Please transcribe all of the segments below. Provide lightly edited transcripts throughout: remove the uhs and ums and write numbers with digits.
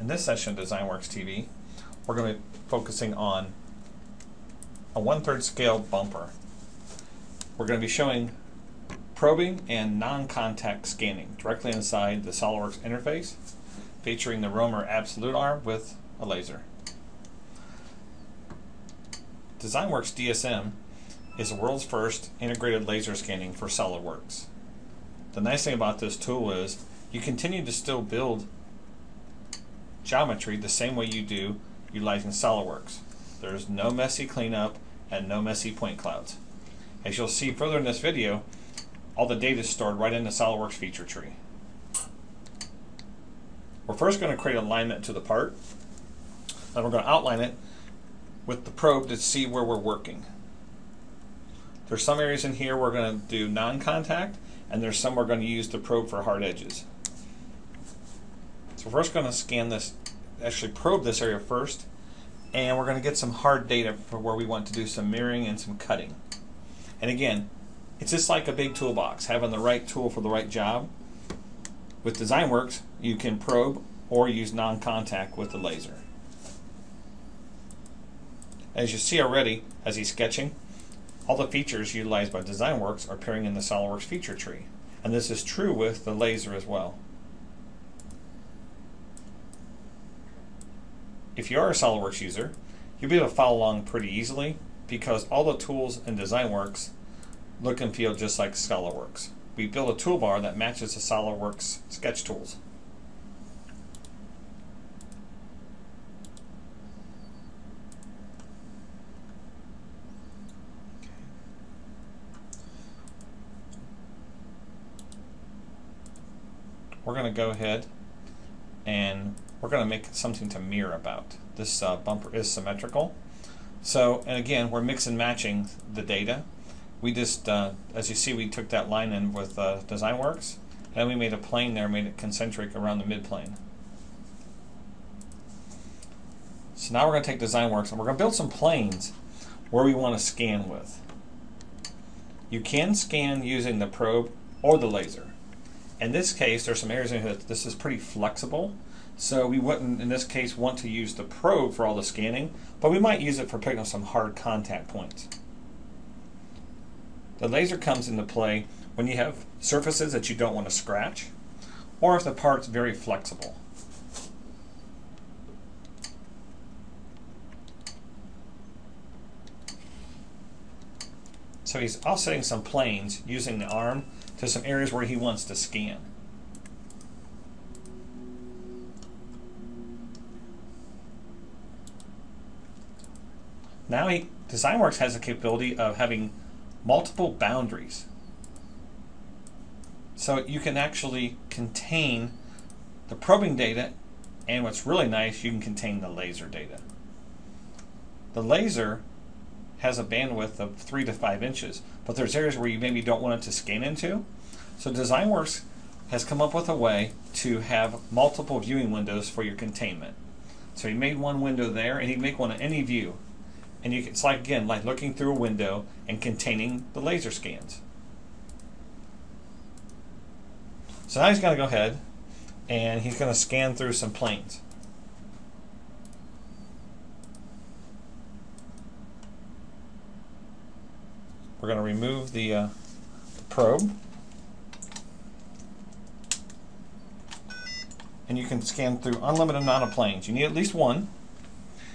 In this session of Dezignworks TV, we're going to be focusing on a 1/3 scale bumper. We're going to be showing probing and non-contact scanning directly inside the SOLIDWORKS interface, featuring the Roamer Absolute arm with a laser. Dezignworks DSM is the world's first integrated laser scanning for SOLIDWORKS. The nice thing about this tool is you continue to still build geometry the same way you do utilizing SOLIDWORKS. There's no messy cleanup and no messy point clouds. As you'll see further in this video, all the data is stored right in the SOLIDWORKS feature tree. We're first going to create alignment to the part, and we're going to outline it with the probe to see where we're working. There's some areas in here we're going to do non-contact, and there's some we're going to use the probe for hard edges. So we're first going to scan this, actually probe this area first, and we're going to get some hard data for where we want to do some mirroring and some cutting. And again, it's just like a big toolbox, having the right tool for the right job. With Dezignworks, you can probe or use non-contact with the laser. As you see already, as he's sketching, all the features utilized by Dezignworks are appearing in the SOLIDWORKS feature tree. And this is true with the laser as well. If you are a SOLIDWORKS user, you'll be able to follow along pretty easily because all the tools in Dezignworks look and feel just like SOLIDWORKS. We built a toolbar that matches the SOLIDWORKS sketch tools. We're going to go ahead and we're going to make something to mirror about. This bumper is symmetrical. So, and again, we're mix and matching the data. We just, as you see, we took that line in with Dezignworks, and we made a plane there, made it concentric around the midplane. So now we're going to take Dezignworks and we're going to build some planes where we want to scan with. You can scan using the probe or the laser. In this case, there's some areas in here that this is pretty flexible, so we wouldn't, in this case, want to use the probe for all the scanning, but we might use it for picking up some hard contact points. The laser comes into play when you have surfaces that you don't want to scratch, or if the part's very flexible. So he's offsetting some planes using the arm to some areas where he wants to scan. Now Dezignworks has the capability of having multiple boundaries. So you can actually contain the probing data, and what's really nice, you can contain the laser data. The laser has a bandwidth of 3 to 5 inches, but there's areas where you maybe don't want it to scan into. So Dezignworks has come up with a way to have multiple viewing windows for your containment. So he made one window there, and he can make one in any view. And it's like, again, like looking through a window and containing the laser scans. So now he's going to go ahead and he's going to scan through some planes. We're going to remove the probe. And you can scan through unlimited amount of planes. You need at least one.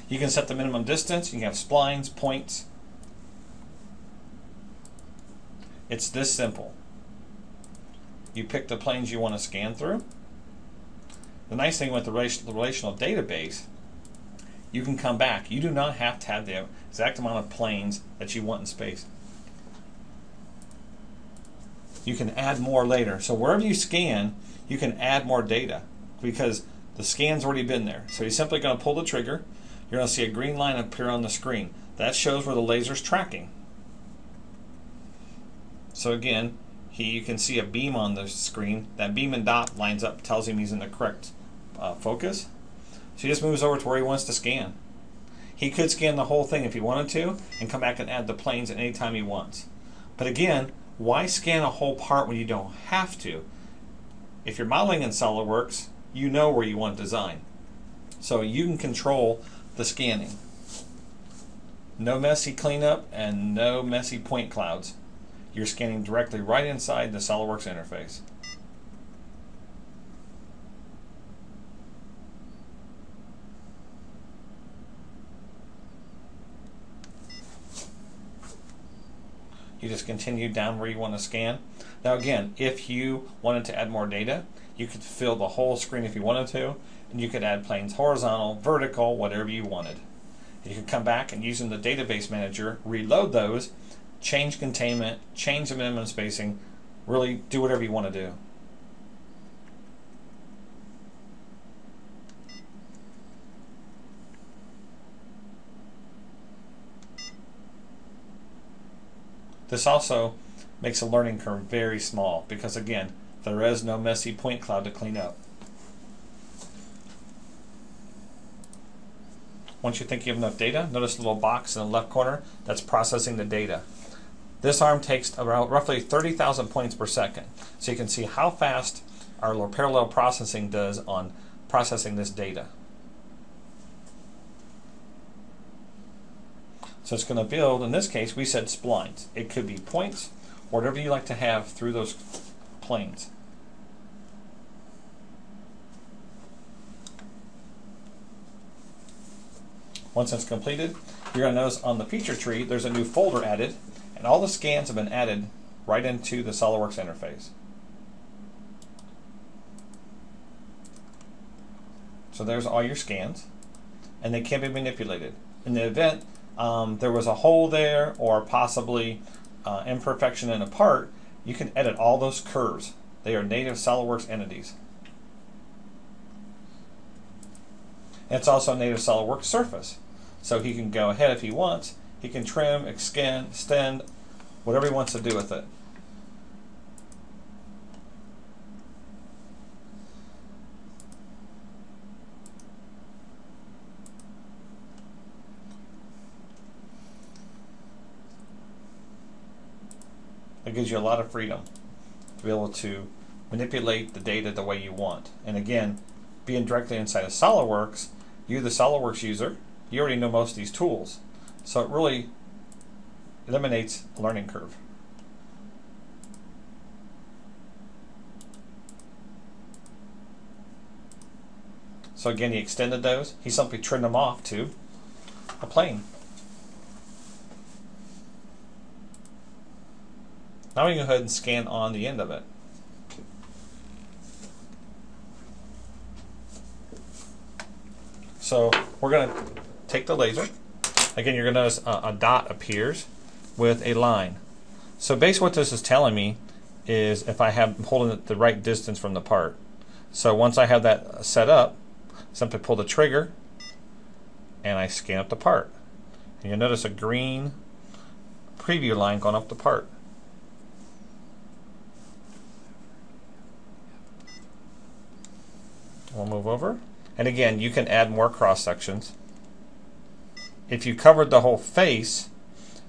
You can set the minimum distance. You can have splines, points. It's this simple. You pick the planes you want to scan through. The nice thing with the relational database, you can come back. You do not have to have the exact amount of planes that you want in space. You can add more later. So wherever you scan, you can add more data because the scan's already been there. So you're simply going to pull the trigger. You're going to see a green line appear on the screen. That shows where the laser's tracking. So again, you can see a beam on the screen. That beam and dot lines up, tells him he's in the correct focus. So he just moves over to where he wants to scan. He could scan the whole thing if he wanted to and come back and add the planes at any time he wants. But again, why scan a whole part when you don't have to? If you're modeling in SOLIDWORKS, you know where you want to design. So you can control the scanning. No messy cleanup and no messy point clouds. You're scanning directly right inside the SOLIDWORKS interface. You just continue down where you want to scan. Now again, if you wanted to add more data, you could fill the whole screen if you wanted to, and you could add planes horizontal, vertical, whatever you wanted. You could come back and using the database manager, reload those, change containment, change the minimum spacing, really do whatever you want to do. This also makes a learning curve very small because again, there is no messy point cloud to clean up. Once you think you have enough data, notice the little box in the left corner that's processing the data. This arm takes around roughly 30,000 points per second. So you can see how fast our parallel processing does on processing this data. So it's going to build, in this case, we said splines. It could be points, or whatever you like to have through those planes. Once it's completed, you're going to notice on the feature tree there's a new folder added, and all the scans have been added right into the SOLIDWORKS interface. So there's all your scans, and they can be manipulated. In the event there was a hole there or possibly imperfection in a part, you can edit all those curves. They are native SOLIDWORKS entities. It's also a native SOLIDWORKS surface. So he can go ahead if he wants. He can trim, extend, whatever he wants to do with it. It gives you a lot of freedom to be able to manipulate the data the way you want. And again, being directly inside of SOLIDWORKS, you the SOLIDWORKS user, you already know most of these tools. So it really eliminates a learning curve. So again, he extended those. He simply trimmed them off to a plane. Now we can go ahead and scan on the end of it. So we're going to take the laser. Again, you're going to notice a dot appears with a line. So basically what this is telling me is if I have holding it the right distance from the part. So once I have that set up, simply pull the trigger and I scan up the part. And you'll notice a green preview line going up the part. We'll move over. And again, you can add more cross sections. If you covered the whole face,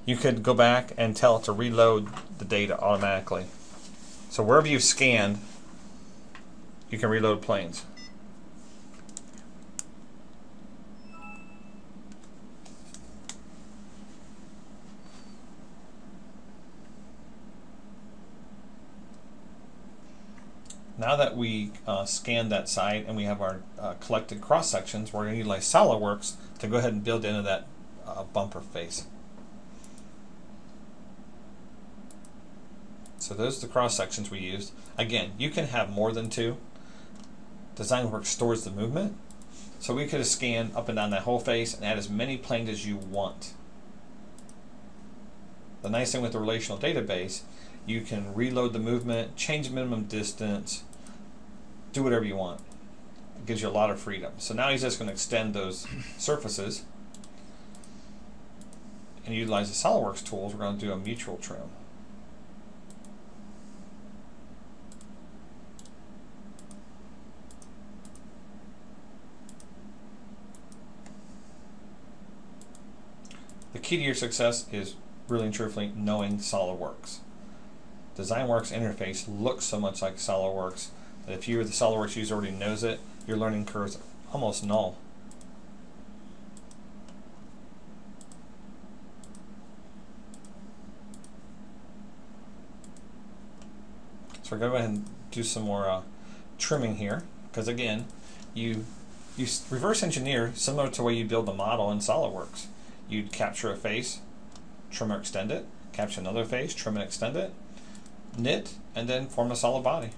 you could go back and tell it to reload the data automatically. So wherever you've scanned, you can reload planes. Now that we scanned that side and we have our collected cross sections, we're going to utilize SOLIDWORKS to go ahead and build into that bumper face. So those are the cross sections we used. Again, you can have more than two. Dezignworks stores the movement, so we could have scanned up and down that whole face and add as many planes as you want. The nice thing with the relational database, you can reload the movement, change minimum distance, do whatever you want. It gives you a lot of freedom. So now he's just going to extend those surfaces and utilize the SOLIDWORKS tools. We're going to do a mutual trim. The key to your success is really and truthfully knowing SOLIDWORKS. Dezignworks interface looks so much like SOLIDWORKS that if you're the SOLIDWORKS user already knows it, your learning curve is almost null. So we're going to go ahead and do some more trimming here, because again, you reverse engineer similar to the way you build a model in SolidWorks. You'd capture a face, trim or extend it, capture another face, trim and extend it, knit, and then form a solid body.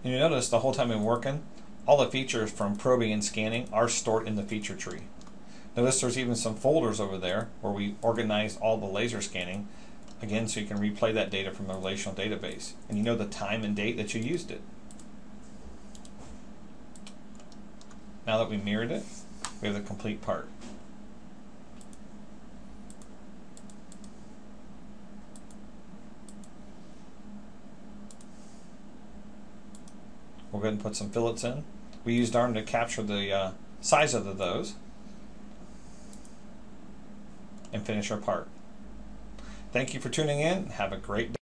And you notice the whole time I'm working, all the features from probing and scanning are stored in the feature tree. Notice there's even some folders over there where we organized all the laser scanning, again, so you can replay that data from a relational database. And you know the time and date that you used it. Now that we mirrored it, we have the complete part. We'll go ahead and put some fillets in. We used ARM to capture the size of those and finish our part. Thank you for tuning in. Have a great day.